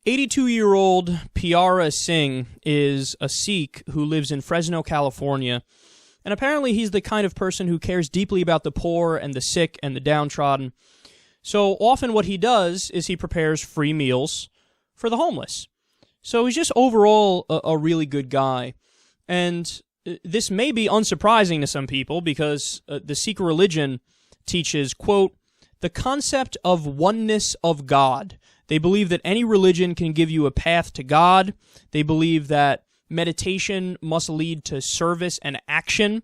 82-year-old Piara Singh is a Sikh who lives in Fresno, California, and apparently he's the kind of person who cares deeply about the poor and the sick and the downtrodden. So often what he does is he prepares free meals for the homeless. So he's just overall a really good guy. And this may be unsurprising to some people because the Sikh religion teaches, quote, the concept of oneness of God. They believe that any religion can give you a path to God. They believe that meditation must lead to service and action.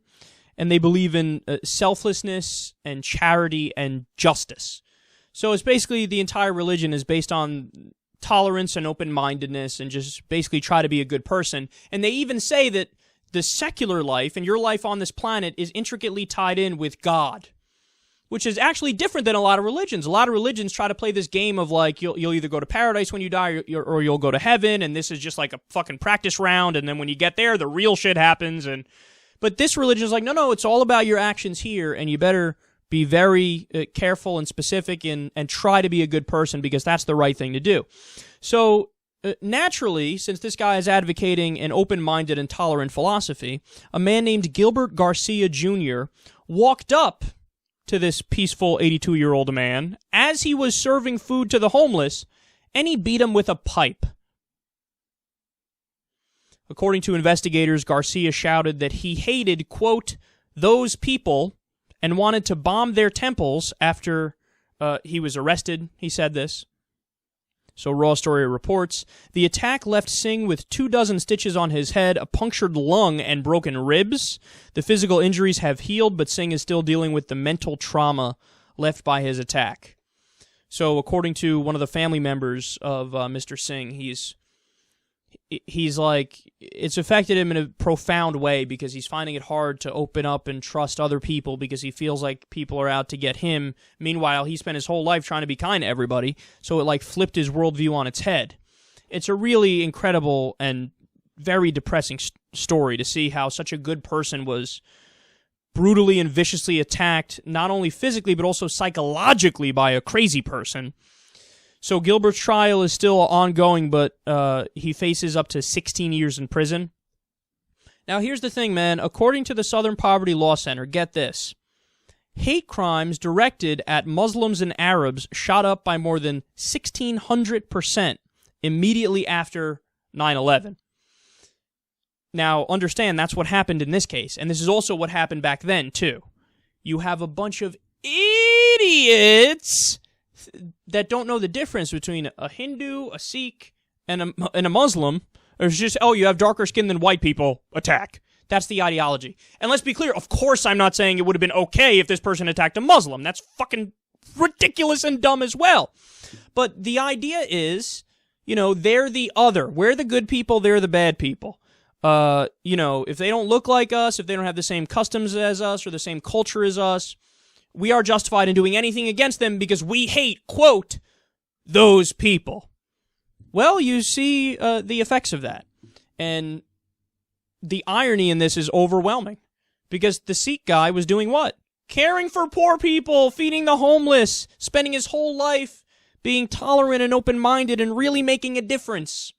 And they believe in selflessness and charity and justice. So it's basically the entire religion is based on tolerance and open-mindedness and just basically try to be a good person. And they even say that the secular life and your life on this planet is intricately tied in with God, which is actually different than a lot of religions. A lot of religions try to play this game of like, you'll either go to paradise when you die or you'll go to heaven, and this is just like a fucking practice round, and then when you get there, the real shit happens. But this religion is like, no, it's all about your actions here, and you better be very careful and specific and try to be a good person because that's the right thing to do. So naturally, since this guy is advocating an open-minded and tolerant philosophy, a man named Gilbert Garcia Jr. walked up to this peaceful 82-year-old man as he was serving food to the homeless, and he beat him with a pipe. According to investigators, Garcia shouted that he hated, quote, those people, and wanted to bomb their temples after he was arrested. He said this. So Raw Story reports, the attack left Singh with 24 stitches on his head, a punctured lung, and broken ribs. The physical injuries have healed, but Singh is still dealing with the mental trauma left by his attack. So according to one of the family members of Mr. Singh, he's like, it's affected him in a profound way because he's finding it hard to open up and trust other people because he feels like people are out to get him. Meanwhile, he spent his whole life trying to be kind to everybody, so it like flipped his worldview on its head. It's a really incredible and very depressing story to see how such a good person was brutally and viciously attacked, not only physically but also psychologically by a crazy person. So Gilbert's trial is still ongoing, but he faces up to 16 years in prison. Now, here's the thing, man. According to the Southern Poverty Law Center, get this. Hate crimes directed at Muslims and Arabs shot up by more than 1,600% immediately after 9/11. Now, understand that's what happened in this case, and this is also what happened back then, too. You have a bunch of idiots that don't know the difference between a Hindu, a Sikh, and a Muslim. Or it's just, oh, you have darker skin than white people, attack. That's the ideology. And let's be clear, of course I'm not saying it would have been okay if this person attacked a Muslim. That's fucking ridiculous and dumb as well. But the idea is, they're the other. We're the good people, they're the bad people. If they don't look like us, if they don't have the same customs as us or the same culture as us, we are justified in doing anything against them because we hate, quote, those people. Well, you see the effects of that. And the irony in this is overwhelming. Because the Sikh guy was doing what? Caring for poor people, feeding the homeless, spending his whole life being tolerant and open-minded and really making a difference.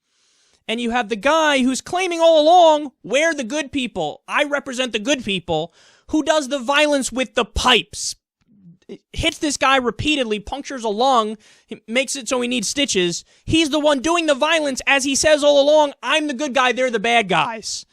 And you have the guy who's claiming all along, we're the good people, I represent the good people, who does the violence with the pipes. Hits this guy repeatedly, punctures a lung, makes it so he needs stitches. He's the one doing the violence as he says all along, I'm the good guy, they're the bad guys.